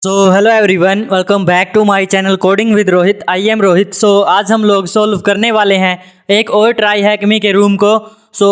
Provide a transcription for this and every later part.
So hello everyone, welcome back to my channel coding with Rohit. I am Rohit. आज हम लोग solve करने वाले हैं एक और ट्राई हैकमी के रूम को।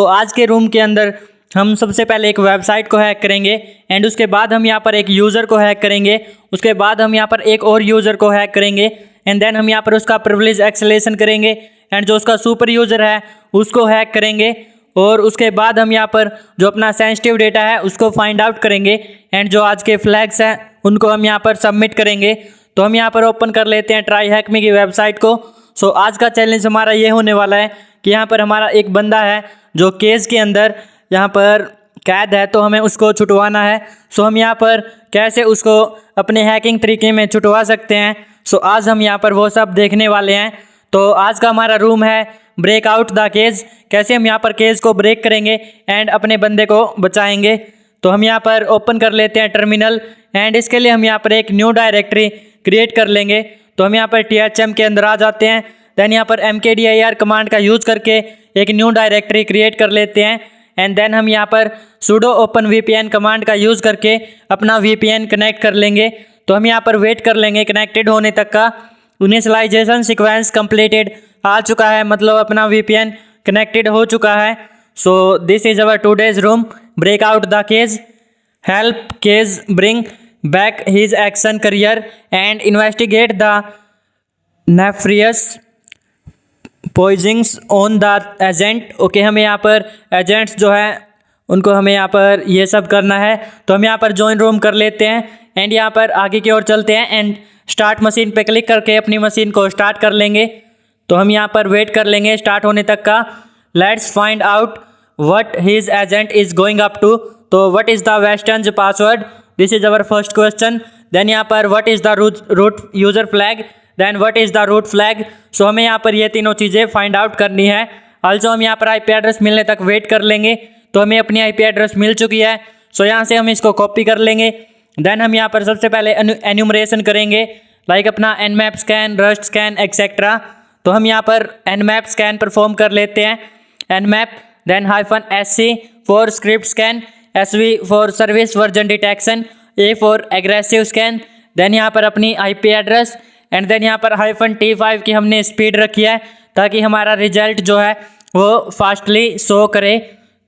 आज के रूम के अंदर हम सबसे पहले एक वेबसाइट को हैक करेंगे एंड उसके बाद हम यहाँ पर एक यूज़र को हैक करेंगे। उसके बाद हम यहाँ पर एक और यूज़र को हैक करेंगे एंड देन हम यहाँ पर उसका प्रिविलेज एक्सेलेशन करेंगे एंड जो उसका सुपर यूज़र है उसको हैक करेंगे। और उसके बाद हम यहाँ पर जो अपना सेंसिटिव डेटा है उसको फाइंड आउट करेंगे एंड जो आज के फ्लैग्स हैं उनको हम यहाँ पर सबमिट करेंगे। तो हम यहाँ पर ओपन कर लेते हैं ट्राई हैकमी की वेबसाइट को। आज का चैलेंज हमारा ये होने वाला है कि यहाँ पर हमारा एक बंदा है जो केस के अंदर यहाँ पर कैद है, तो हमें उसको छुटवाना है। हम यहाँ पर कैसे उसको अपने हैकिंग तरीके में छुटवा सकते हैं, आज हम यहाँ पर वो सब देखने वाले हैं। तो आज का हमारा रूम है ब्रेक आउट द केज। कैसे हम यहाँ पर केज को ब्रेक करेंगे एंड अपने बंदे को बचाएंगे। तो हम यहाँ पर ओपन कर लेते हैं टर्मिनल एंड इसके लिए हम यहाँ पर एक न्यू डायरेक्टरी क्रिएट कर लेंगे। तो हम यहाँ पर THM के अंदर आ जाते हैं। देन यहाँ पर mkdir कमांड का यूज़ करके एक न्यू डायरेक्टरी क्रिएट कर लेते हैं एंड देन हम यहाँ पर sudo open VPN कमांड का यूज़ करके अपना VPN कनेक्ट कर लेंगे। तो हम यहाँ पर वेट कर लेंगे कनेक्टेड होने तक का। इनिशियलाइजेशन सीक्वेंस कंप्लीटेड आ चुका है, मतलब अपना VPN कनेक्टेड हो चुका है। This is our today's room break out the Cage, help Cage bring back his action career and investigate the nefarious poisonings on the agent. Okay, हमें यहाँ पर एजेंट्स जो है उनको हमें यहाँ पर ये सब करना है। तो हम यहाँ पर ज्वाइन रूम कर लेते हैं एंड यहाँ पर आगे की ओर चलते हैं एंड स्टार्ट मशीन पे क्लिक करके अपनी मशीन को स्टार्ट कर लेंगे। तो हम यहाँ पर वेट कर लेंगे स्टार्ट होने तक का। Let's find out what his agent is going up to. तो what is the western password, this is our first question. Then यहाँ पर what is the root user flag, then what is the root flag. हमें यहाँ पर ये तीनों चीज़ें find out करनी है। ऑल्सो हम यहाँ पर IP एड्रेस मिलने तक वेट कर लेंगे। तो हमें अपनी IP एड्रेस मिल चुकी है। यहाँ से हम इसको कॉपी कर लेंगे। देन हम यहाँ पर सबसे पहले एन्यूमरेशन करेंगे लाइक अपना nmap scan, rust scan etcetera. तो हम यहाँ पर nmap स्कैन परफॉर्म कर लेते हैं, nmap then -SC for script scan, SV for service version detection, A for aggressive scan. Then यहाँ पर अपनी IP एड्रेस एंड देन यहाँ पर -T5 की हमने स्पीड रखी है ताकि हमारा रिजल्ट जो है वो फास्टली शो करे।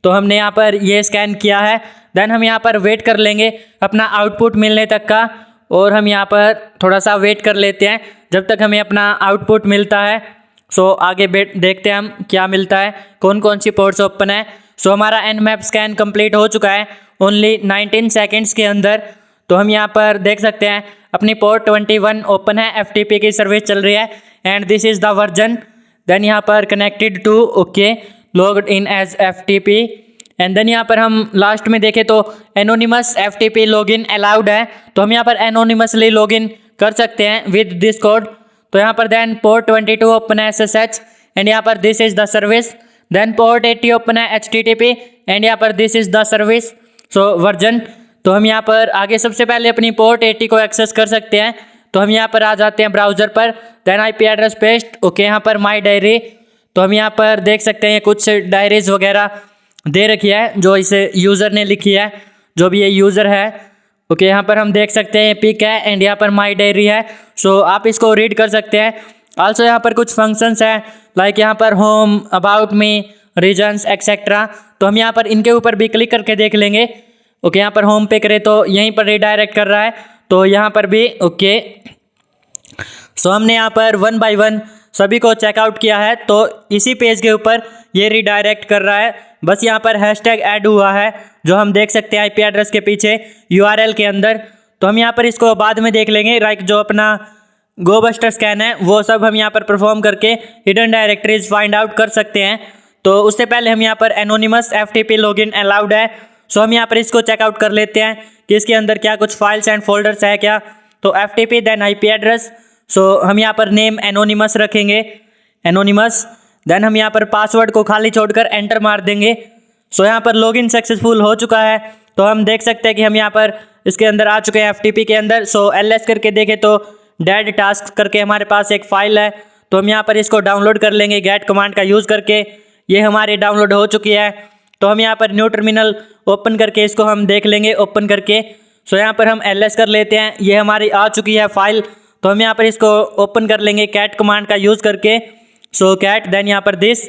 तो हमने यहाँ पर ये स्कैन किया है। देन हम यहाँ पर वेट कर लेंगे अपना आउटपुट मिलने तक का और हम यहाँ पर थोड़ा सा वेट कर लेते हैं जब तक हमें अपना आउटपुट मिलता है। आगे देखते हैं हम क्या मिलता है, कौन कौन सी पोर्ट्स ओपन है। हमारा nmap स्कैन कंप्लीट हो चुका है ओनली 19 सेकेंड्स के अंदर। तो हम यहाँ पर देख सकते हैं अपनी पोर्ट 21 ओपन है, FTP की सर्विस चल रही है and this is the version. Then यहाँ पर connected to okay logged in as FTP and then यहाँ पर हम लास्ट में देखें तो एनोनिमस FTP लॉगिन अलाउड है। तो हम यहाँ पर एनोनिमसली लॉगिन कर सकते हैं विद दिस कोड। तो यहाँ पर देन पोर्ट 22 ओपन है SSH एंड यहाँ पर this is the service. Then port 80 open है HTTP एंड यहाँ पर this is the service version. तो हम यहाँ पर आगे सबसे पहले अपनी पोर्ट 80 को एक्सेस कर सकते हैं। तो हम यहाँ पर आ जाते हैं ब्राउज़र पर, then IP address paste. Okay, यहाँ पर माई डायरी। तो हम यहाँ पर देख सकते हैं कुछ डायरीज वगैरह दे रखी है जो इसे यूज़र ने लिखी है, जो भी ये यूज़र है। ओके, यहाँ पर हम देख सकते हैं पिक है एंड यहाँ पर माई डायरी है। आप इसको रीड कर सकते हैं। आल्सो यहाँ पर कुछ फंक्शंस हैं लाइक यहाँ पर home, about me, reasons etcetera. तो हम यहाँ पर इनके ऊपर भी क्लिक करके देख लेंगे। ओके, यहाँ पर होम पे करें तो यहीं पर रिडायरेक्ट कर रहा है, तो यहाँ पर भी ओके। हमने यहाँ पर 1 बाय 1 सभी को चेकआउट किया है। तो इसी पेज के ऊपर ये रिडायरेक्ट कर रहा है, बस यहाँ पर हैशटैग ऐड हुआ है जो हम देख सकते हैं IP एड्रेस के पीछे URL के अंदर। तो हम यहाँ पर इसको बाद में देख लेंगे। लाइक जो अपना गोबस्टर स्कैन है वो सब हम यहाँ पर परफॉर्म करके हिडन डायरेक्टरीज फाइंड आउट कर सकते हैं। तो उससे पहले हम यहाँ पर एनोनिमस FTP लॉगिन अलाउड है। हम यहाँ पर इसको चेकआउट कर लेते हैं कि इसके अंदर क्या कुछ फाइल्स एंड फोल्डर्स है क्या। तो FTP देन IP एड्रेस। हम यहाँ पर नेम एनोनिमस रखेंगे, एनोनिमस। देन हम यहाँ पर पासवर्ड को खाली छोड़कर एंटर मार देंगे। यहाँ पर लॉगिन सक्सेसफुल हो चुका है। तो हम देख सकते हैं कि हम यहाँ पर इसके अंदर आ चुके हैं FTP के अंदर। LS करके देखें तो डेड टास्क करके हमारे पास एक फ़ाइल है। तो हम यहाँ पर इसको डाउनलोड कर लेंगे गेट कमांड का यूज़ करके। ये हमारी डाउनलोड हो चुकी है। तो हम यहाँ पर न्यू टर्मिनल ओपन करके इसको हम देख लेंगे ओपन करके। सो यहाँ पर हम ls कर लेते हैं, ये हमारी आ चुकी है फाइल। तो हम यहाँ पर इसको ओपन कर लेंगे कैट कमांड का यूज़ करके। सो कैट देन यहाँ पर दिस।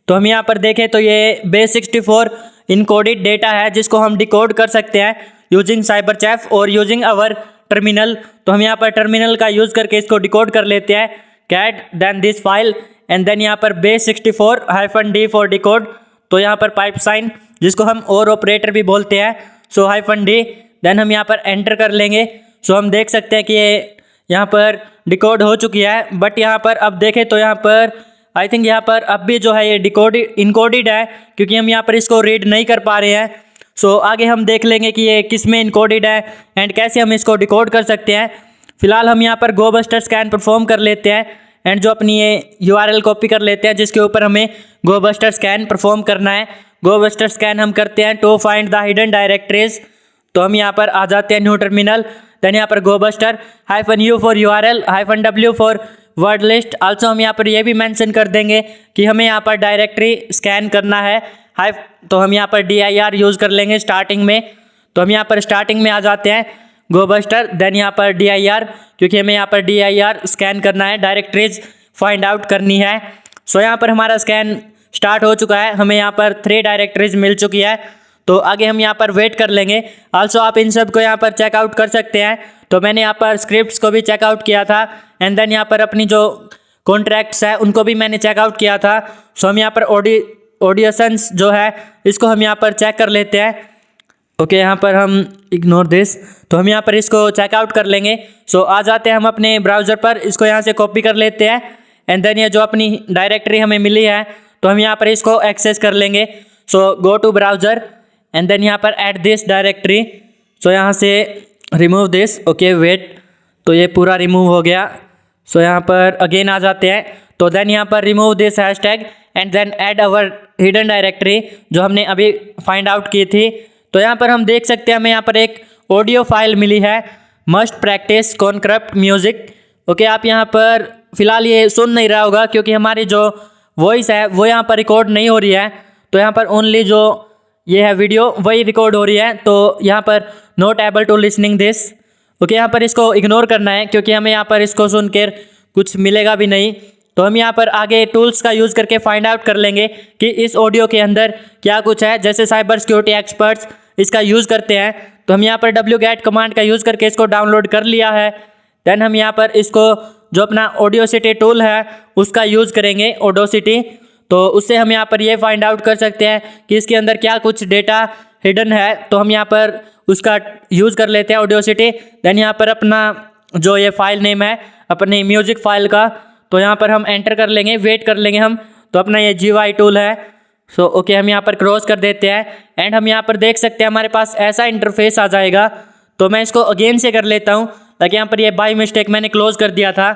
तो हम यहाँ पर देखें तो ये base64 इनकोडेड डेटा है जिसको हम डिकोड कर सकते हैं यूजिंग साइबरचैफ और यूजिंग अवर टर्मिनल। तो हम यहाँ पर टर्मिनल का यूज़ करके इसको डिकोड कर लेते हैं cat then this file and then यहाँ पर base64-d फॉर डिकोड। तो यहाँ पर पाइप साइन जिसको हम और ऑपरेटर भी बोलते हैं, सो -d देन हम यहाँ पर एंटर कर लेंगे। सो हम देख सकते हैं कि ये यहाँ पर डिकोड हो चुकी है। बट यहाँ पर अब देखें तो यहाँ पर आई थिंक यहाँ पर अब भी जो है ये इनकोडेड है क्योंकि हम यहाँ पर इसको रीड नहीं कर पा रहे हैं। सो आगे हम देख लेंगे कि ये किस में इनकोडेड है एंड कैसे हम इसको डिकोड कर सकते हैं। फिलहाल हम यहाँ पर गोबस्टर स्कैन परफॉर्म कर लेते हैं एंड जो अपनी ये URL कॉपी कर लेते हैं जिसके ऊपर हमें गोबस्टर स्कैन परफॉर्म करना है। गोबस्टर स्कैन हम करते हैं to find the hidden directories. तो हम यहाँ पर आ जाते हैं न्यू टर्मिनल, देन यहाँ पर गोबस्टर -u for URL -w for word list. Also हम यहाँ पर ये भी मेंशन कर देंगे कि हमें यहाँ पर डायरेक्टरी स्कैन करना है। तो हम यहाँ पर dir यूज़ कर लेंगे स्टार्टिंग में। तो हम यहाँ पर स्टार्टिंग में आ जाते हैं गोबस्टर देन यहाँ पर dir क्योंकि हमें यहाँ पर dir स्कैन करना है, डायरेक्टरीज फाइंड आउट करनी है। सो यहाँ पर हमारा स्कैन स्टार्ट हो चुका है, हमें यहाँ पर 3 डायरेक्टरीज मिल चुकी है। तो आगे हम यहाँ पर वेट कर लेंगे। आल्सो आप इन सब को यहाँ पर चेकआउट कर सकते हैं। तो मैंने यहाँ पर स्क्रिप्ट्स को भी चेकआउट किया था एंड देन यहाँ पर अपनी जो कॉन्ट्रैक्ट्स है उनको भी मैंने चेकआउट किया था। सो हम यहाँ पर ऑडियंस जो है इसको हम यहाँ पर चेक कर लेते हैं। ओके यहाँ पर हम इग्नोर दिस। तो हम यहाँ पर इसको चेकआउट कर लेंगे। सो आ जाते हैं हम अपने ब्राउज़र पर, इसको यहाँ से कॉपी कर लेते हैं एंड देन ये जो अपनी डायरेक्टरी हमें मिली है तो हम यहाँ पर इसको एक्सेस कर लेंगे। So go to browser and then यहाँ पर ऐड दिस डायरेक्टरी। सो यहाँ से रिमूव दिस। ओके वेट, तो ये पूरा रिमूव हो गया। सो यहाँ पर अगेन आ जाते हैं। तो देन यहाँ पर remove this hashtag and then add our hidden directory जो हमने अभी फाइंड आउट की थी। तो यहाँ पर हम देख सकते हैं हमें यहाँ पर एक ऑडियो फाइल मिली है मस्ट प्रैक्टिस कॉनक्रप्ट म्यूज़िक। ओके आप यहाँ पर फ़िलहाल ये सुन नहीं रहा होगा क्योंकि हमारी जो वॉइस है वो यहाँ पर रिकॉर्ड नहीं हो रही है। तो यहाँ पर ओनली जो ये है वीडियो वही रिकॉर्ड हो रही है। तो यहाँ पर not able to listening this. Okay यहाँ पर इसको इग्नोर करना है क्योंकि हमें यहाँ पर इसको सुनकर कुछ मिलेगा भी नहीं। तो हम यहाँ पर आगे टूल्स का यूज़ करके फाइंड आउट कर लेंगे कि इस ऑडियो के अंदर क्या कुछ है। जैसे साइबर सिक्योरिटी एक्सपर्ट्स इसका यूज़ करते हैं। तो हम यहाँ पर wget कमांड का यूज़ करके इसको डाउनलोड कर लिया है। देन हम यहाँ पर इसको जो अपना ऑडियोसिटी टूल है उसका यूज़ करेंगे ऑडियोसिटी। तो उससे हम यहाँ पर ये फाइंड आउट कर सकते हैं कि इसके अंदर क्या कुछ डेटा हिडन है। तो हम यहाँ पर उसका यूज़ कर लेते हैं ऑडियोसिटी। देन यहाँ पर अपना जो ये फाइल नेम है अपनी म्यूज़िक फाइल का, तो यहाँ पर हम एंटर कर लेंगे, वेट कर लेंगे हम। तो अपना ये GUI टूल है। सो ओके हम यहाँ पर क्रॉस कर देते हैं एंड हम यहाँ पर देख सकते हैं हमारे पास ऐसा इंटरफेस आ जाएगा। तो मैं इसको अगेन से कर लेता हूँ ताकि यहाँ पर ये बाय मिस्टेक मैंने क्लोज कर दिया था।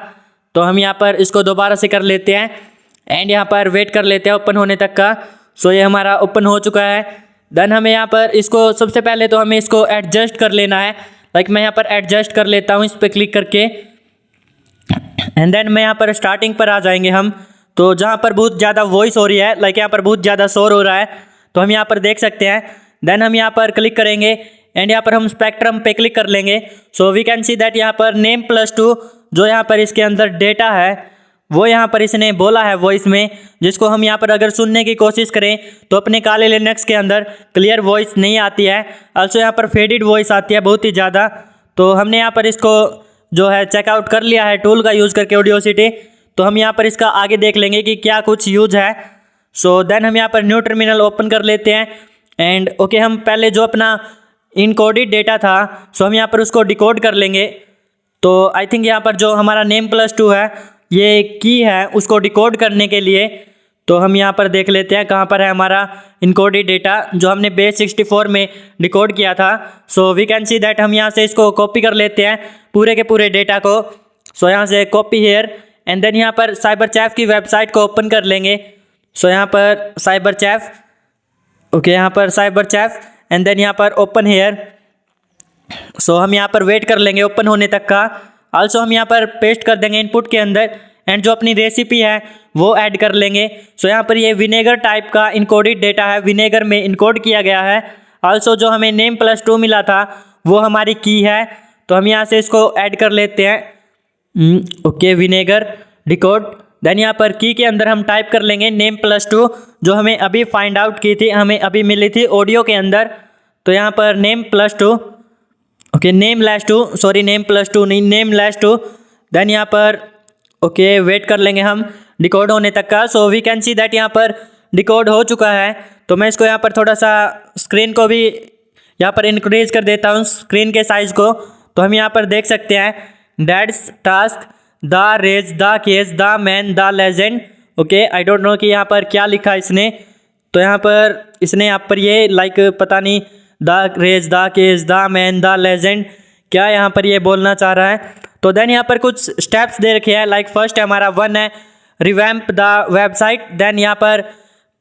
तो हम यहाँ पर इसको दोबारा से कर लेते हैं एंड यहाँ पर वेट कर लेते हैं ओपन होने तक का। सो ये हमारा ओपन हो चुका है। देन हमें यहाँ पर इसको सबसे पहले तो हमें इसको एडजस्ट कर लेना है। लाइक मैं यहाँ पर एडजस्ट कर लेता हूँ इस पर क्लिक करके एंड देन मैं यहाँ पर स्टार्टिंग पर आ जाएंगे हम। तो जहाँ पर बहुत ज़्यादा वॉइस हो रही है, लाइक यहाँ पर बहुत ज़्यादा शोर हो रहा है, तो हम यहाँ पर देख सकते हैं। देन हम यहाँ पर क्लिक करेंगे एंड यहाँ पर हम स्पेक्ट्रम पे क्लिक कर लेंगे। So we can see that यहाँ पर name+2 जो यहाँ पर इसके अंदर डेटा है वो यहाँ पर इसने बोला है वॉइस में, जिसको हम यहाँ पर अगर सुनने की कोशिश करें तो अपने काले लिनक्स के अंदर क्लियर वॉइस नहीं आती है। आल्सो यहाँ पर फेडेड वॉइस आती है बहुत ही ज़्यादा। तो हमने यहाँ पर इसको जो है चेकआउट कर लिया है टूल का यूज़ करके ऑडियोसिटी। तो हम यहाँ पर इसका आगे देख लेंगे कि क्या कुछ यूज है। सो देन हम यहाँ पर न्यू टर्मिनल ओपन कर लेते हैं एंड ओके हम पहले जो अपना इनकोडेड डेटा था सो हम यहाँ पर उसको डिकोड कर लेंगे। तो आई थिंक यहाँ पर जो हमारा name+2 है ये की है उसको डिकोड करने के लिए। तो हम यहाँ पर देख लेते हैं कहाँ पर है हमारा इनकोडेड डेटा जो हमने base64 में डिकोड किया था। So we can see that हम यहाँ से इसको कॉपी कर लेते हैं पूरे के पूरे डेटा को। सो यहाँ से कॉपी हेयर एंड देन यहाँ पर साइबरचैफ की वेबसाइट को ओपन कर लेंगे। सो यहाँ पर साइबरचैफ, ओके यहाँ पर साइबरचैफ एंड देन यहाँ पर ओपन हेयर। सो हम यहाँ पर वेट कर लेंगे ओपन होने तक का। आल्सो हम यहाँ पर पेस्ट कर देंगे इनपुट के अंदर एंड जो अपनी रेसिपी है वो ऐड कर लेंगे। सो यहाँ पर ये विनेगर टाइप का इनकोडेड डेटा है, विनेगर में इनकोड किया गया है। आल्सो जो हमें name+2 मिला था वो हमारी की है। तो हम यहाँ से इसको ऐड कर लेते हैं। Okay, vinegar decode. देन यहाँ पर की के अंदर हम टाइप कर लेंगे नेम +2, जो हमें अभी फाइंड आउट की थी, हमें अभी मिली थी ऑडियो के अंदर। तो यहाँ पर नेम +2, ओके नेम/2, सॉरी नेम +2 नहीं, नेम/2। देन यहाँ पर ओके वेट कर लेंगे हम डिकोड होने तक का। So we can see that यहाँ पर डिकोड हो चुका है। तो मैं इसको यहाँ पर थोड़ा सा स्क्रीन को भी यहाँ पर इंक्रीज कर देता हूँ, स्क्रीन के साइज़ को। तो हम यहाँ पर देख सकते हैं dad's task, the rage, the cage, the man, the legend. Okay, I don't know कि यहाँ पर क्या लिखा इसने। तो यहाँ पर इसने यहाँ पर ये लाइक पता नहीं the rage, the cage, the man, the legend क्या यहाँ पर ये बोलना चाह रहा है। तो देन यहाँ पर कुछ स्टेप्स दे रखे हैं। लाइक फर्स्ट हमारा 1 है रिवैम्प द वेबसाइट। देन यहाँ पर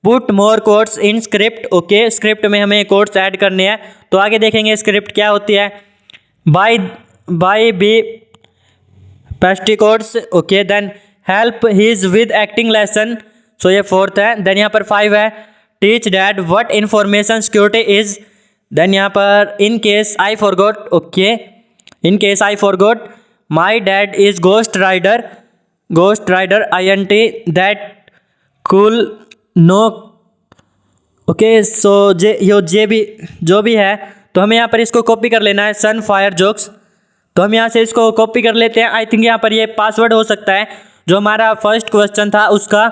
put more codes in script. Okay, script में हमें कोड्स ऐड करने हैं। तो आगे देखेंगे स्क्रिप्ट क्या होती है। By be pasty codes. Okay, then help his with acting lesson. So ये 4th है। देन यहाँ पर 5 है teach dad what information security is. Then यहाँ पर in case I forgot. Okay, in case I forgot my dad is Ghost Rider INT that cool no. Okay, so जो भी है तो हमें यहाँ पर इसको कॉपी कर लेना है, सन फायर जोक्स। तो हम यहाँ से इसको कॉपी कर लेते हैं। आई थिंक यहाँ पर ये पासवर्ड हो सकता है जो हमारा फर्स्ट क्वेश्चन था उसका।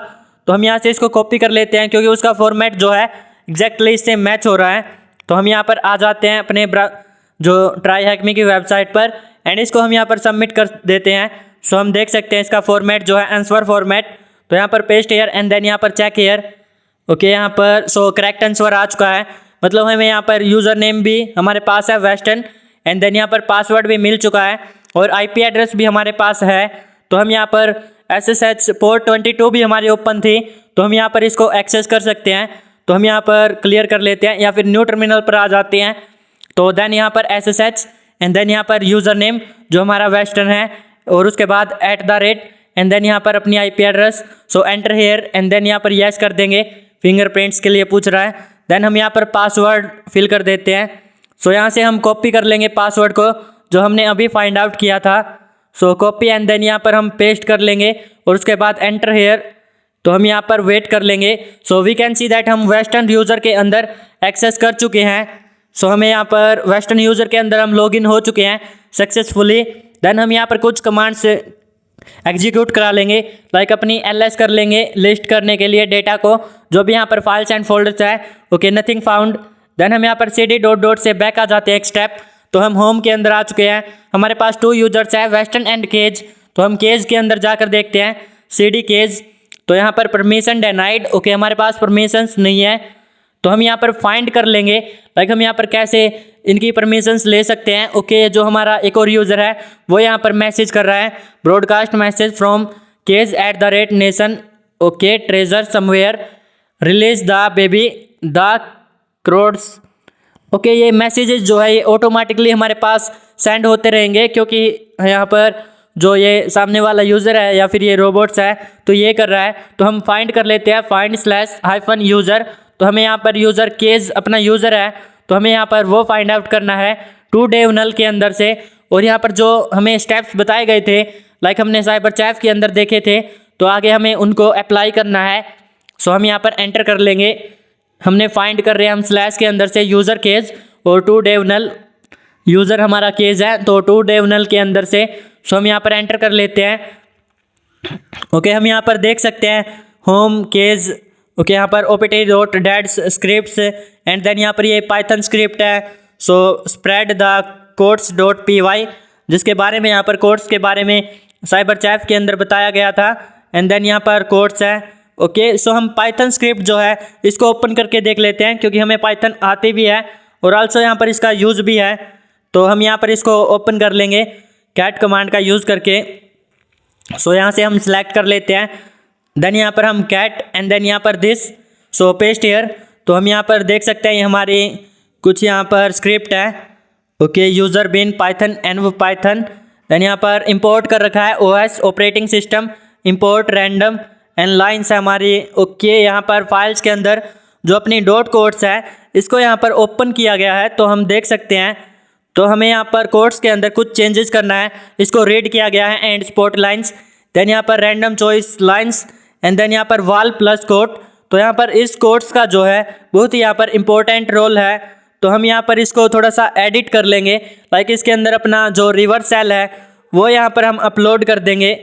तो हम यहाँ से इसको कॉपी कर लेते हैं क्योंकि उसका फॉर्मेट जो है एग्जैक्टली इससे मैच हो रहा है। तो हम यहाँ पर आ जाते हैं अपने जो ट्राई हैकमी की वेबसाइट पर एंड इसको हम यहाँ पर सबमिट कर देते हैं। सो हम देख सकते हैं इसका फॉर्मेट जो है आंसर फॉर्मेट। तो यहाँ पर पेस्ट हेयर एंड देन यहाँ पर चेक हेयर। ओके, यहाँ पर सो करेक्ट आंसर आ चुका है। मतलब हमें यहाँ पर यूज़र नेम भी हमारे पास है वेस्टर्न एंड देन यहाँ पर पासवर्ड भी मिल चुका है और IP एड्रेस भी हमारे पास है। तो हम यहाँ पर SSH पोर्ट 22 भी हमारी ओपन थी, तो हम यहाँ पर इसको एक्सेस कर सकते हैं। तो हम यहाँ पर क्लियर कर लेते हैं या फिर न्यू टर्मिनल पर आ जाते हैं। तो देन यहाँ पर SSH एंड देन यहाँ पर यूज़र नेम जो हमारा वेस्टर्न है और उसके बाद @ एंड देन यहाँ पर अपनी IP address. So enter here and then यहाँ पर येस कर देंगे, फिंगरप्रिंट्स के लिए पूछ रहा है। देन हम यहाँ पर पासवर्ड फिल कर देते हैं। सो यहाँ से हम कॉपी कर लेंगे पासवर्ड को जो हमने अभी फाइंड आउट किया था। सो कॉपी एंड देन यहाँ पर हम पेस्ट कर लेंगे और उसके बाद एंटर हेयर। तो हम यहाँ पर वेट कर लेंगे। So we can see that हम वेस्टर्न यूज़र के अंदर एक्सेस कर चुके हैं। सो हमें यहाँ पर वेस्टर्न यूज़र के अंदर हम लॉगिन हो चुके हैं सक्सेसफुली। देन हम यहाँ पर कुछ कमांड्स एग्जीक्यूट करा लेंगे, लाइक अपनी LS कर लेंगे लिस्ट करने के लिए डेटा को जो भी यहाँ पर फाइल्स एंड फोल्डर्स है। Okay, nothing found. देन हम यहाँ पर cd ... से बैक आ जाते हैं एक स्टेप। तो हम होम के अंदर आ चुके हैं। हमारे पास 2 यूजर्स है वेस्टर्न एंड केज। तो हम केज के अंदर जाकर देखते हैं cd केज। तो यहाँ पर परमिशन डिनाइड। ओके, हमारे पास परमिशंस नहीं है। तो हम यहाँ पर फाइंड कर लेंगे, लाइक हम यहाँ पर कैसे इनकी परमिशंस ले सकते हैं। ओके, जो हमारा एक और यूज़र है वो यहाँ पर मैसेज कर रहा है broadcast message from cage @nation। Okay, treasure somewhere release the baby the Croods. Okay, ये मैसेजेस जो है ये ऑटोमेटिकली हमारे पास सेंड होते रहेंगे क्योंकि यहाँ पर जो ये सामने वाला यूज़र है या फिर ये रोबोट्स है तो ये कर रहा है। तो हम फाइंड कर लेते हैं find/-user। तो हमें यहाँ पर यूज़र केज अपना यूज़र है तो हमें यहाँ पर वो फाइंड आउट करना है toDev null के अंदर से। और यहाँ पर जो हमें स्टेप्स बताए गए थे लाइक हमने साइबरचैफ के अंदर देखे थे तो आगे हमें उनको अप्लाई करना है। सो हम यहाँ पर एंटर कर लेंगे। हमने फाइंड कर रहे हैं हम स्लैश के अंदर से यूज़र केज और toDev null यूज़र हमारा केज है तो toDev null के अंदर से। सो हम यहाँ पर एंटर कर लेते हैं। ओके, हम यहाँ पर देख सकते हैं होम केज। ओके, यहाँ पर opt.dads स्क्रिप्ट्स एंड देन यहाँ पर ये पाइथन स्क्रिप्ट है। सो स्प्रेड द codes.py जिसके बारे में यहाँ पर कोड्स के बारे में साइबरचैफ के अंदर बताया गया था एंड देन यहाँ पर कोड्स है। ओके, सो हम पाइथन स्क्रिप्ट जो है इसको ओपन करके देख लेते हैं क्योंकि हमें पाइथन आती भी है और आल्सो यहाँ पर इसका यूज़ भी है। तो हम यहाँ पर इसको ओपन कर लेंगे कैट कमांड का यूज़ करके। सो यहाँ से हम सिलेक्ट कर लेते हैं। देन यहाँ पर हम कैट एंड देन यहाँ पर दिस। So paste hair. तो हम यहाँ पर देख सकते हैं ये हमारी कुछ यहाँ पर स्क्रिप्ट है। ओके, यूज़र बिन पाइथन एनव पाइथन। देन यहाँ पर इंपोर्ट कर रखा है OS operating system, import random and lines है हमारी। ओके, यहाँ पर फाइल्स के अंदर जो अपनी डॉट कोड्स है इसको यहाँ पर ओपन किया गया है तो हम देख सकते हैं। तो हमें यहाँ पर कोड्स के अंदर कुछ चेंजेस करना है। इसको रीड किया गया है एंड स्पॉट लाइन्स, देन यहाँ पर random choice lines and then यहाँ पर वाल प्लस कोड। तो यहाँ पर इस कोड्स का जो है बहुत ही यहाँ पर इम्पोर्टेंट रोल है। तो हम यहाँ पर इसको थोड़ा सा एडिट कर लेंगे, लाइक इसके अंदर अपना जो रिवर्स सेल है वो यहाँ पर हम अपलोड कर देंगे।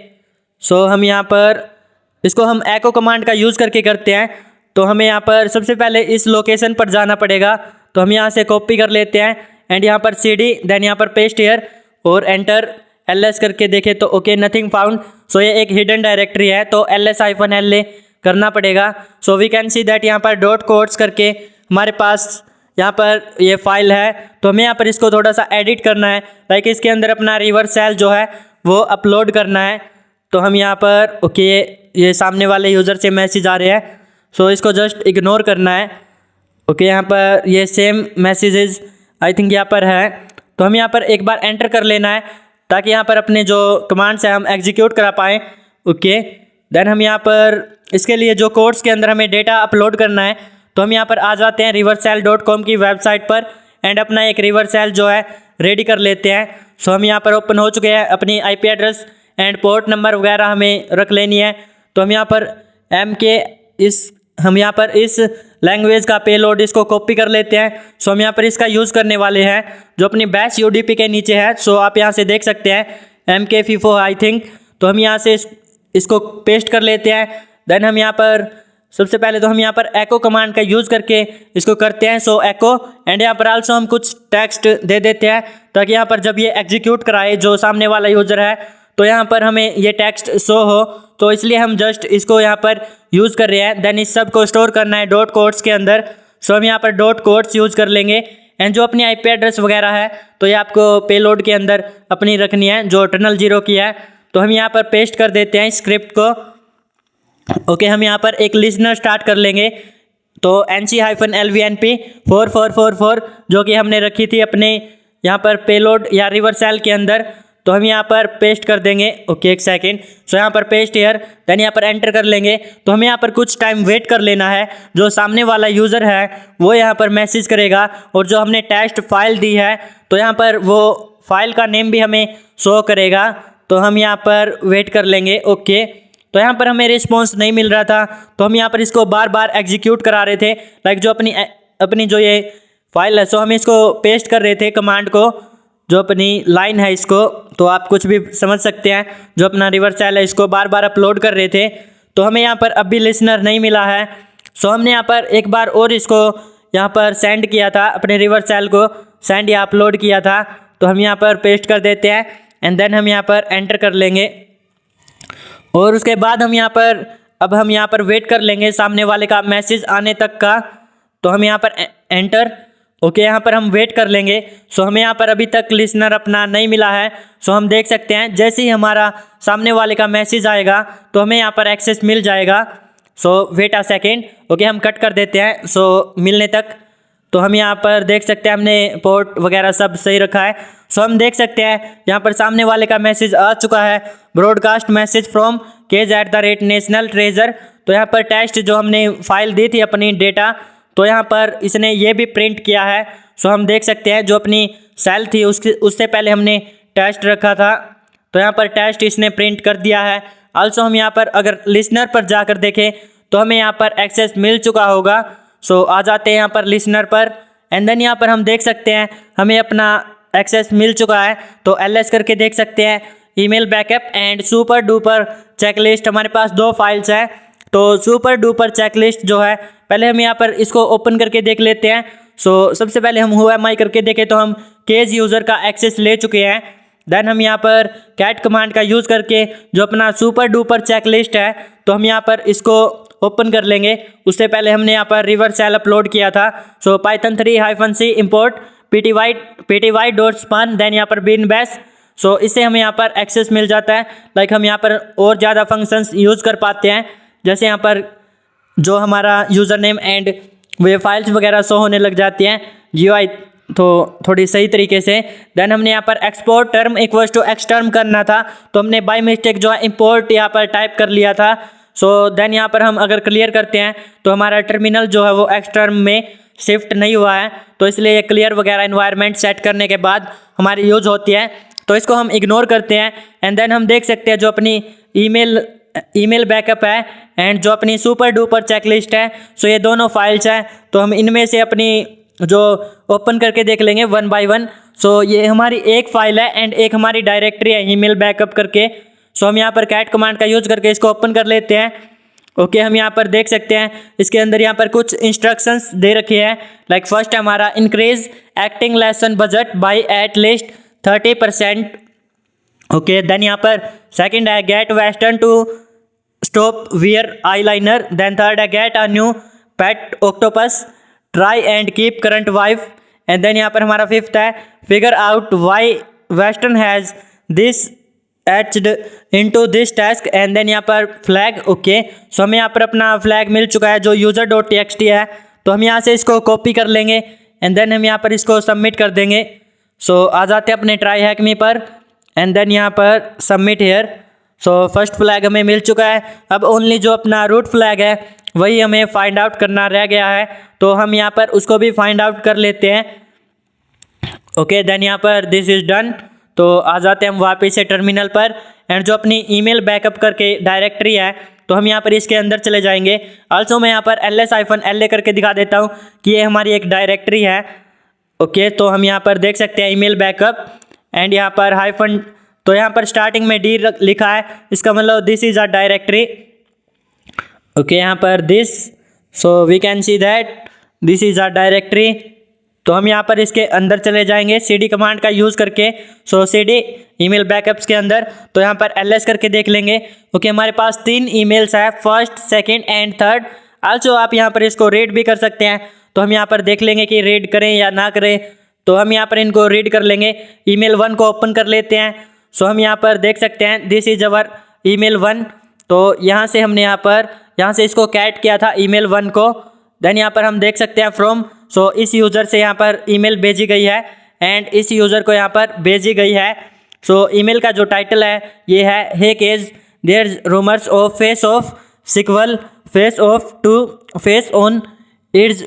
सो हम यहाँ पर इसको हम एको कमांड का यूज़ करके करते हैं। तो हमें यहाँ पर सबसे पहले इस लोकेशन पर जाना पड़ेगा। तो हम यहाँ से कॉपी कर लेते हैं एंड यहाँ पर CD, देन यहाँ पर पेस्ट हियर और एंटर LS करके देखें तो ओके नथिंग फाउंड। सो ये एक हिडन डायरेक्टरी है तो LS-LA करना पड़ेगा। So we can see that यहाँ पर डॉट कोड्स करके हमारे पास यहाँ पर ये फाइल है। तो हमें यहाँ पर इसको थोड़ा सा एडिट करना है, लाइक इसके अंदर अपना रिवर्स सेल जो है वो अपलोड करना है। तो हम यहाँ पर ओके ये सामने वाले यूज़र से मैसेज आ रहे हैं, सो इसको जस्ट इग्नोर करना है। ओके यहाँ पर ये सेम मैसेजेस आई थिंक यहाँ पर है। तो हम यहाँ पर एक बार एंटर कर लेना है ताकि यहाँ पर अपने जो कमांड्स है हम एग्जीक्यूट करा पाएँ। ओके देन हम यहाँ पर इसके लिए जो कोड्स के अंदर हमें डेटा अपलोड करना है, तो हम यहाँ पर आ जाते हैं rivercell.com की वेबसाइट पर एंड अपना एक रिवर्सेल जो है रेडी कर लेते हैं। सो हम यहाँ पर ओपन हो चुके हैं, अपनी IP address and port number वगैरह हमें रख लेनी है। तो हम यहाँ पर हम यहाँ पर इस लैंग्वेज का पेलोड इसको कॉपी कर लेते हैं। सो हम यहाँ पर इसका यूज़ करने वाले हैं जो अपनी बैश UDP के नीचे है। सो आप यहाँ से देख सकते हैं MK FIFO आई थिंक। तो हम यहाँ से इसको पेस्ट कर लेते हैं। देन हम यहाँ पर सबसे पहले तो हम यहाँ पर एको कमांड का यूज़ करके इसको करते हैं। सो एको एंड यहाँ पर आल्सो हम कुछ टेक्स्ट दे देते हैं ताकि यहाँ पर जब ये एग्जीक्यूट कराए जो सामने वाला यूज़र है तो यहाँ पर हमें ये टेक्स्ट शो हो। तो इसलिए हम जस्ट इसको यहाँ पर यूज़ कर रहे हैं। देन इस सब को स्टोर करना है डॉट कोड्स के अंदर। सो हम यहाँ पर डॉट कोड्स यूज़ कर लेंगे एंड जो अपनी IP एड्रेस वगैरह है तो ये आपको पेलोड के अंदर अपनी रखनी है जो टनल 0 की है। तो हम यहाँ पर पेस्ट कर देते हैं स्क्रिप्ट को। ओके हम यहाँ पर एक लिसनर स्टार्ट कर लेंगे। तो NC-LVNP 4444 जो कि हमने रखी थी अपने यहाँ पर पेलोड या रिवर्सेल के अंदर, तो हम यहाँ पर पेस्ट कर देंगे। ओके एक सेकेंड। सो यहाँ पर पेस्ट हियर, देन यहाँ पर एंटर कर लेंगे। तो हमें यहाँ पर कुछ टाइम वेट कर लेना है। जो सामने वाला यूज़र है वो यहाँ पर मैसेज करेगा और जो हमने टेस्ट फाइल दी है तो यहाँ पर वो फाइल का नेम भी हमें शो करेगा। तो हम यहाँ पर वेट कर लेंगे। ओके तो यहाँ पर हमें रिस्पॉन्स नहीं मिल रहा था तो हम यहाँ पर इसको बार बार एग्जीक्यूट करा रहे थे, लाइक जो अपनी जो ये फाइल है सो हम इसको पेस्ट कर रहे थे कमांड को, जो अपनी लाइन है इसको। तो आप कुछ भी समझ सकते हैं, जो अपना रिवर्सेल है इसको बार बार अपलोड कर रहे थे। तो हमें यहाँ पर अभी लिसनर नहीं मिला है। सो हमने यहाँ पर एक बार और इसको यहाँ पर सेंड किया था, अपने रिवर्सेल को सेंड या अपलोड किया था। तो हम यहाँ पर पेस्ट कर देते हैं एंड देन हम यहाँ पर एंटर कर लेंगे और उसके बाद हम यहाँ पर वेट कर लेंगे सामने वाले का मैसेज आने तक का। तो हम यहाँ पर एंटर। ओके यहाँ पर हम वेट कर लेंगे। सो हमें यहाँ पर अभी तक लिसनर अपना नहीं मिला है। सो हम देख सकते हैं जैसे ही हमारा सामने वाले का मैसेज आएगा तो हमें यहाँ पर एक्सेस मिल जाएगा। सो वेट अ सेकेंड। ओके हम कट कर देते हैं सो मिलने तक। तो हम यहाँ पर देख सकते हैं हमने पोर्ट वगैरह सब सही रखा है। सो हम देख सकते हैं यहाँ पर सामने वाले का मैसेज आ चुका है, broadcast message from KZ@national treasure। तो यहाँ पर टेस्ट जो हमने फाइल दी थी अपनी डेटा, तो यहाँ पर इसने ये भी प्रिंट किया है। सो हम देख सकते हैं जो अपनी सेल थी उससे पहले हमने टेस्ट रखा था, तो यहाँ पर टेस्ट इसने प्रिंट कर दिया है। आल्सो हम यहाँ पर अगर लिसनर पर जाकर देखें तो हमें यहाँ पर एक्सेस मिल चुका होगा। सो आ जाते हैं यहाँ पर लिसनर पर एंड देन यहाँ पर हम देख सकते हैं हमें अपना एक्सेस मिल चुका है। तो LS करके देख सकते हैं email backup and super duper checklist. हमारे पास 2 फाइल्स हैं। तो सुपर डुपर चेकलिस्ट जो है पहले हम यहाँ पर इसको ओपन करके देख लेते हैं। सो सबसे पहले हम whoami करके देखें तो हम केज यूज़र का एक्सेस ले चुके हैं। देन हम यहाँ पर कैट कमांड का यूज़ करके जो अपना सुपर डुपर चेकलिस्ट है तो हम यहाँ पर इसको ओपन कर लेंगे। उससे पहले हमने यहाँ पर रिवर्सेल अपलोड किया था। सो python 3-c import pty.span then यहाँ पर bin bash। सो इससे हमें यहाँ पर एक्सेस मिल जाता है, लाइक हम यहाँ पर और ज़्यादा फंक्शंस यूज़ कर पाते हैं। जैसे यहाँ पर जो हमारा user name and way files वगैरह शो होने लग जाती हैं GUI तो थोड़ी सही तरीके से। देन हमने यहाँ पर export term equals to X term करना था, तो हमने बाय मिस्टेक जो है इंपोर्ट यहाँ पर टाइप कर लिया था। सो देन यहाँ पर हम अगर क्लियर करते हैं तो हमारा टर्मिनल जो है वो एक्स टर्म में शिफ्ट नहीं हुआ है, तो इसलिए ये क्लियर वगैरह इन्वायरमेंट सेट करने के बाद हमारी यूज़ होती है। तो इसको हम इग्नोर करते हैं एंड देन हम देख सकते हैं जो अपनी ईमेल बैकअप है एंड जो अपनी सुपर डुपर चेकलिस्ट है, सो ये दोनों फाइल्स हैं। तो हम इनमें से अपनी जो ओपन करके देख लेंगे वन बाय वन। सो ये हमारी एक फाइल है एंड एक हमारी डायरेक्टरी है ईमेल बैकअप करके। सो हम यहाँ पर कैट कमांड का यूज़ करके इसको ओपन कर लेते हैं। ओके, हम यहाँ पर देख सकते हैं इसके अंदर यहाँ पर कुछ इंस्ट्रक्शंस दे रखे हैं। लाइक फर्स्ट है हमारा increase acting lesson budget by at least 30%। Okay, then यहाँ पर सेकंड है get western to stop wear eyeliner. Then third है get a new pet octopus, try and keep current wife. And then यहाँ पर हमारा fifth है figure out why western has this ached into this task. And then यहाँ पर flag. Okay, सो हमें यहाँ पर अपना फ्लैग मिल चुका है जो user.txt है। तो हम यहाँ से इसको कॉपी कर लेंगे एंड देन हम यहाँ पर इसको सबमिट कर देंगे। सो आ जाते हैं अपने ट्राई हैक मी पर एंड देन यहाँ पर submit here. So first flag हमें मिल चुका है। अब ओनली जो अपना रूट फ्लैग है वही हमें फाइंड आउट करना रह गया है, तो हम यहाँ पर उसको भी फाइंड आउट कर लेते हैं। ओके, देन यहाँ पर दिस इज़ डन। तो आ जाते हैं हम वापस से टर्मिनल पर एंड जो अपनी ईमेल बैकअप करके डायरेक्टरी है तो हम यहाँ पर इसके अंदर चले जाएंगे। आल्सो मैं यहाँ पर ls-la करके दिखा देता हूँ कि ये हमारी एक डायरेक्टरी है। ओके, तो हम यहाँ पर देख सकते हैं ईमेल बैकअप एंड यहाँ पर हाइफन, तो यहाँ पर स्टार्टिंग में डी लिखा है, इसका मतलब this is a directory. Okay, यहाँ पर this, so we can see that this is a directory. तो हम यहाँ पर इसके अंदर चले जाएंगे cd कमांड का यूज़ करके। सो cd ईमेल बैकअप्स के अंदर, तो यहाँ पर ls करके देख लेंगे। ओके, हमारे पास 3 ईमेल्स है, first, second and third. Also आप यहाँ पर इसको रीड भी कर सकते हैं। तो हम यहाँ पर देख लेंगे कि रीड करें या ना करें। तो हम यहाँ पर इनको रीड कर लेंगे। ईमेल 1 को ओपन कर लेते हैं। सो हम यहाँ पर देख सकते हैं दिस इज़ अवर ईमेल 1। तो यहाँ से हमने यहाँ से इसको कैट किया था ईमेल 1 को। देन यहाँ पर हम देख सकते हैं फ्रॉम, सो इस यूज़र से यहाँ पर ईमेल भेजी गई है एंड इस यूज़र को यहाँ पर भेजी गई है। सो ईमेल का जो टाइटल है ये है hey Cage there rumours of face off sequel face off two face on it's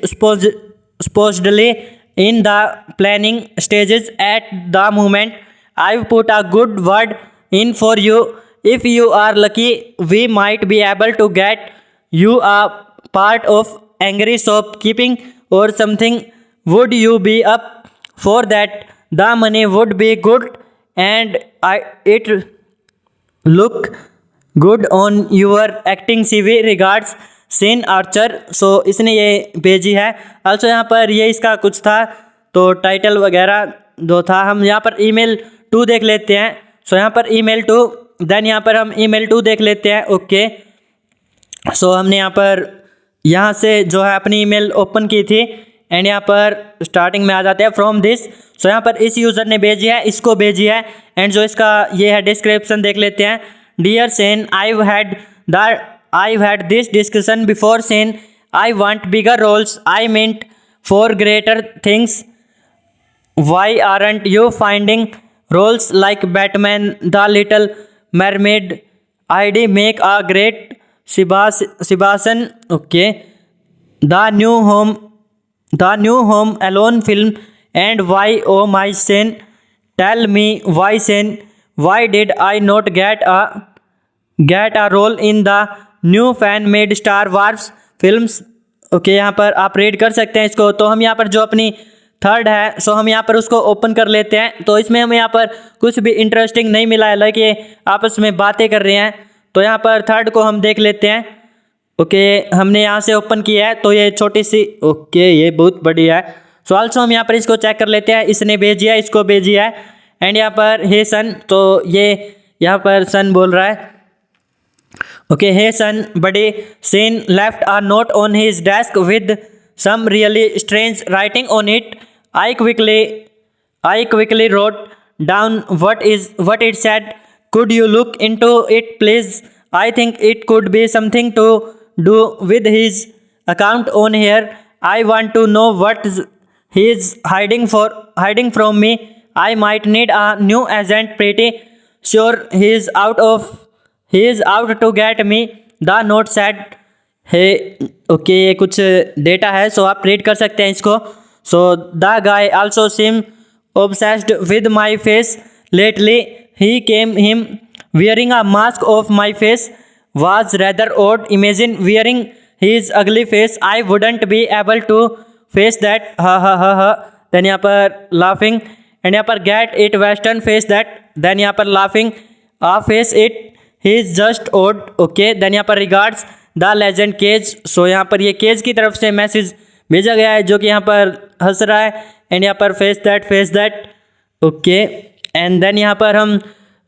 supposedly in the planning stages at the moment. I've put a good word in for you. If you are lucky, we might be able to get you a part of angry shopkeeping or something. Would you be up for that? The money would be good and it look good on your acting CV. Regards, Sean Archer. So इसने ये भेजी है। Also यहाँ पर ये इसका कुछ था, तो टाइटल वगैरह जो था। हम यहाँ पर ईमेल 2 देख लेते हैं। सो यहाँ पर ईमेल 2, देन यहाँ पर हम ईमेल 2 देख लेते हैं। ओके, सो हमने यहाँ से जो है अपनी ईमेल ओपन की थी एंड यहाँ पर स्टार्टिंग में आ जाते हैं फ्रॉम दिस। सो यहाँ पर इस यूज़र ने भेजी है, इसको भेजी है एंड जो इसका ये है डिस्क्रिप्शन देख लेते हैं। Dear Sean, I've had this discussion before, saying I want bigger roles. I meant for greater things. Why aren't you finding roles like Batman, The Little Mermaid? I'd make a great Sebastian. Okay, the new Home Alone film. And why, oh my son, tell me why, son, why did I not get a role in the new fan made star wars films. Okay, यहाँ पर आप read कर सकते हैं इसको। तो हम यहाँ पर जो अपनी थर्ड है, सो हम यहाँ पर उसको ओपन कर लेते हैं। तो इसमें हमें यहाँ पर कुछ भी इंटरेस्टिंग नहीं मिला है, लाइक ये आपस में बातें कर रहे हैं। तो यहाँ पर थर्ड को हम देख लेते हैं। ओके, हमने यहाँ से ओपन किया है, तो ये छोटी सी, ओके, ये बहुत बड़ी है। सो आल्सो हम यहाँ पर इसको चेक कर लेते हैं। इसने भेजी है, इसको भेजी है एंड यहाँ पर हे सन, तो ये यहाँ पर सन बोल रहा है। Okay, hey son, buddy. Shane left a note on his desk with some really strange writing on it. I quickly wrote down what it said. Could you look into it, please? I think it could be something to do with his account on here. I want to know what he's hiding from me. I might need a new agent. Pretty sure he is out to get me. The note said, है। Okay ये कुछ data है, सो आप read कर सकते हैं इसको। So the guy also seem obsessed with my face lately. He came him wearing a mask of my face was rather odd. Imagine wearing his ugly face. I wouldn't be able to face that. Ha ha ha ha. Then यहाँ पर laughing and यहाँ पर get it western face that. Then यहाँ पर laughing face it. He is just odd. Okay. Then यहाँ पर regards the legend cage. So यहाँ पर ये केज की तरफ से मैसेज भेजा गया है जो कि यहाँ पर हंस रहा है। एंड यहाँ पर face that okay. And then यहाँ पर हम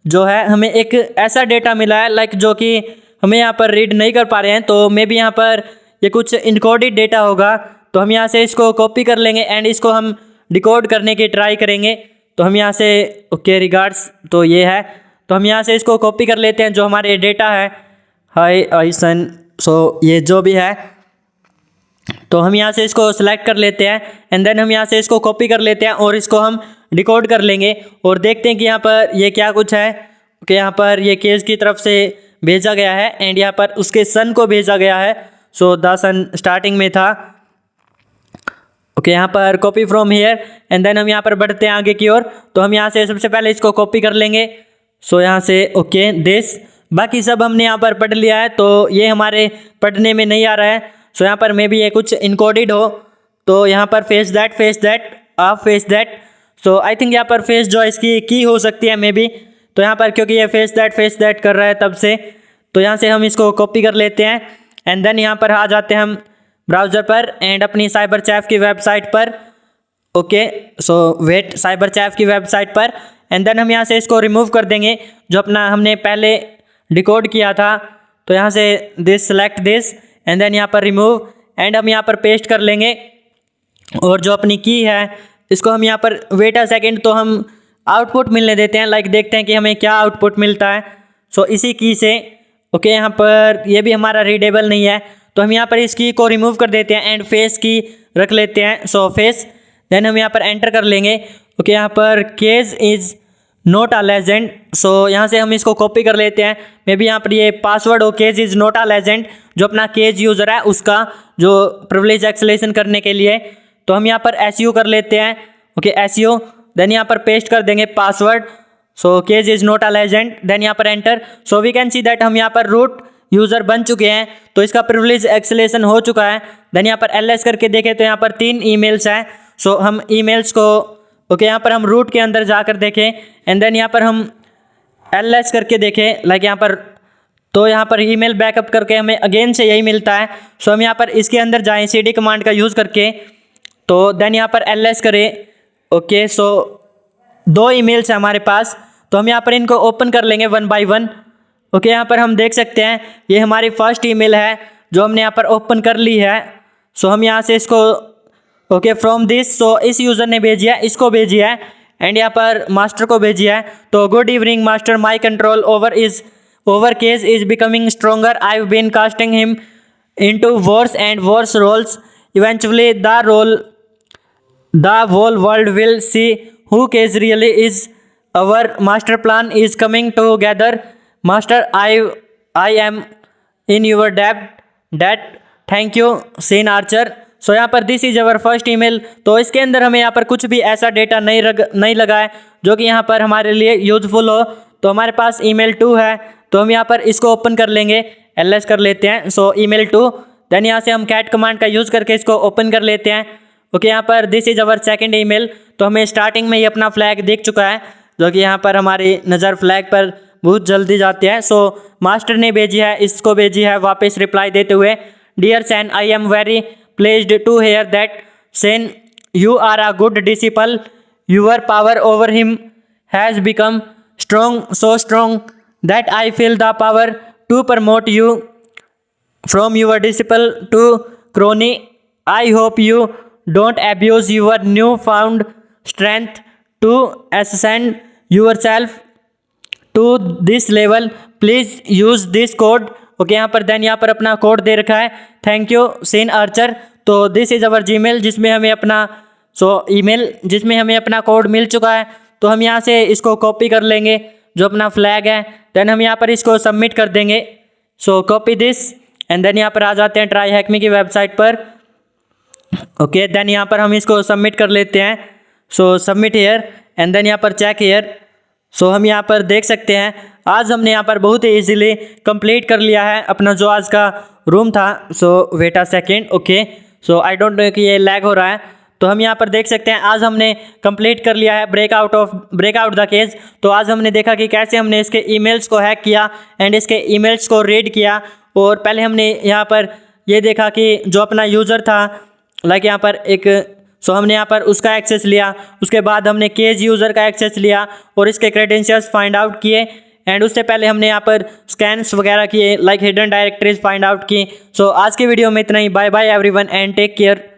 जो है हमें एक ऐसा डेटा मिला है लाइक जो कि हमें यहाँ पर रीड नहीं कर पा रहे हैं, तो मे बी यहाँ पर ये कुछ इनकोडेड डेटा होगा। तो हम यहाँ से इसको कॉपी कर लेंगे एंड इसको हम डिकोड करने की ट्राई करेंगे। तो हम यहाँ से ओके रिगार्ड्स, तो ये है, तो हम यहाँ से इसको कॉपी कर लेते हैं जो हमारे डेटा है। हाय आइसन, सो ये जो भी है, तो हम यहाँ से इसको सिलेक्ट कर लेते हैं एंड देन हम यहाँ से इसको कॉपी कर लेते हैं और इसको हम डिकोड कर लेंगे और देखते हैं कि यहाँ पर ये क्या कुछ है। कि यहाँ पर ये केस की तरफ से भेजा गया है एंड यहाँ पर उसके सन को भेजा गया है। सो द सन स्टार्टिंग में था। ओके यहाँ पर copy from here and then हम यहाँ पर बढ़ते हैं आगे की ओर। तो हम यहाँ से सबसे पहले इसको कॉपी कर लेंगे। सो यहाँ से ओके दिस, बाकी सब हमने यहाँ पर पढ़ लिया है, तो ये हमारे पढ़ने में नहीं आ रहा है। सो यहाँ पर मे बी ये कुछ इनकोडेड हो। तो यहाँ पर फेस दैट आप face that, so I think यहाँ पर फेस जो इसकी की हो सकती है मे बी। तो यहाँ पर क्योंकि ये फेस दैट कर रहा है तब से, तो यहाँ से हम इसको कॉपी कर लेते हैं एंड देन यहाँ पर आ जाते हैं हम ब्राउज़र पर एंड अपनी साइबरचैफ की वेबसाइट पर। ओके सो वेट, साइबरचैफ की वेबसाइट पर एंड देन हम यहाँ से इसको रिमूव कर देंगे जो अपना हमने पहले डिकोड किया था। तो यहाँ से this select this and then यहाँ पर रिमूव एंड हम यहाँ पर पेस्ट कर लेंगे। और जो अपनी की है इसको हम यहाँ पर वेट अ सेकेंड, तो हम आउटपुट मिलने देते हैं, लाइक देखते हैं कि हमें क्या आउटपुट मिलता है। सो इसी की से ओके यहाँ पर ये भी हमारा रीडेबल नहीं है, तो हम यहाँ पर इस की को रिमूव कर देते हैं एंड फेस की रख लेते हैं। सो फेस, देन हम यहाँ पर एंटर कर लेंगे। ओके यहाँ पर Cage is not a legend, so यहाँ से हम इसको कॉपी कर लेते हैं। मे बी यहाँ पर ये पासवर्ड हो cage is not a legend, जो अपना केज यूज़र है उसका, जो प्रिविलेज एक्सलेशन करने के लिए। तो हम यहाँ पर एसयू कर लेते हैं। ओके एसयू, देन यहाँ पर पेस्ट कर देंगे password. So cage is not a legend, then यहाँ पर enter. So we can see that हम यहाँ पर रूट यूज़र बन चुके हैं, तो इसका प्रिविलेज एक्सलेशन हो चुका है। देन यहाँ पर एलएस करके देखें तो यहाँ पर 3 ईमेल्स हैं। सो हम ईमेल्स को ओके यहाँ पर हम रूट के अंदर जाकर देखें एंड देन यहाँ पर हम एलएस करके देखें, लाइक यहाँ पर, तो यहाँ पर ईमेल बैकअप करके हमें अगेन से यही मिलता है। सो हम यहाँ पर इसके अंदर जाएं cd कमांड का यूज़ करके, तो देन यहाँ पर एलएस करें। ओके सो 2 ईमेल्स हैं हमारे पास, तो हम यहाँ पर इनको ओपन कर लेंगे 1 बाय 1। ओके यहाँ पर हम देख सकते हैं ये हमारी फर्स्ट ईमेल है जो हमने यहाँ पर ओपन कर ली है। सो हम यहाँ से इसको ओके फ्रॉम दिस, सो इस यूज़र ने भेजी है, इसको भेजी है एंड यहाँ पर मास्टर को भेजी है। तो good evening master, my control over cage is becoming stronger, I have been casting him into worse and worse roles. Eventually the whole world will see who Case really is. Our master plan is coming together. Master, I am in your debt. Thank you, Sean Archer. सो यहाँ पर this is our first email. तो इसके अंदर हमें यहाँ पर कुछ भी ऐसा डेटा नहीं लगा है जो कि यहाँ पर हमारे लिए यूजफुल हो। तो हमारे पास ईमेल 2 है, तो हम यहाँ पर इसको ओपन कर लेंगे, एलएस कर लेते हैं। सो ईमेल 2, देन यहाँ से हम कैट कमांड का यूज़ करके इसको ओपन कर लेते हैं। ओके यहाँ पर this is our second email. तो हमें स्टार्टिंग में ही अपना फ्लैग दिख चुका है, जो कि यहाँ पर हमारी नज़र फ्लैग पर बहुत जल्दी जाती है। सो मास्टर ने भेजी है, इसको भेजी है वापस रिप्लाई देते हुए, dear Sean, I am very pleased to hear that Sean you are a good disciple, your power over him has become strong, so strong that I feel the power to promote you from your disciple to crony. I hope you don't abuse your newfound strength to ascend yourself to this level. Please use this code. Okay यहाँ पर then यहाँ पर अपना code दे रखा है, thank you Sen Archer. तो this is our Gmail जिसमें हमें अपना ईमेल जिसमें हमें अपना कोड मिल चुका है। तो हम यहाँ से इसको कॉपी कर लेंगे जो अपना फ्लैग है, देन हम यहाँ पर इसको सबमिट कर देंगे। So copy this and then यहाँ पर आ जाते हैं ट्राई हैकमी की वेबसाइट पर। ओके देन यहाँ पर हम इसको सबमिट कर लेते हैं। So submit here and then यहाँ पर चेक हेयर। सो हम यहाँ पर देख सकते हैं आज हमने यहाँ पर बहुत ही ईजिली कंप्लीट कर लिया है अपना जो आज का रूम था। So wait a second. Okay so I don't know कि ये लैग हो रहा है। तो हम यहाँ पर देख सकते हैं आज हमने कंप्लीट कर लिया है ब्रेकआउट द केस। तो आज हमने देखा कि कैसे हमने इसके ईमेल्स को हैक किया एंड इसके ईमेल्स को रीड किया। और पहले हमने यहाँ पर ये देखा कि जो अपना यूज़र था लाइक यहाँ पर एक सो हमने यहाँ पर उसका एक्सेस लिया। उसके बाद हमने केज यूज़र का एक्सेस लिया और इसके क्रेडेंशियल्स फाइंड आउट किए। एंड उससे पहले हमने यहाँ पर स्कैन्स वगैरह किए like hidden directories find out की। सो आज की वीडियो में इतना ही। Bye bye everyone and take care.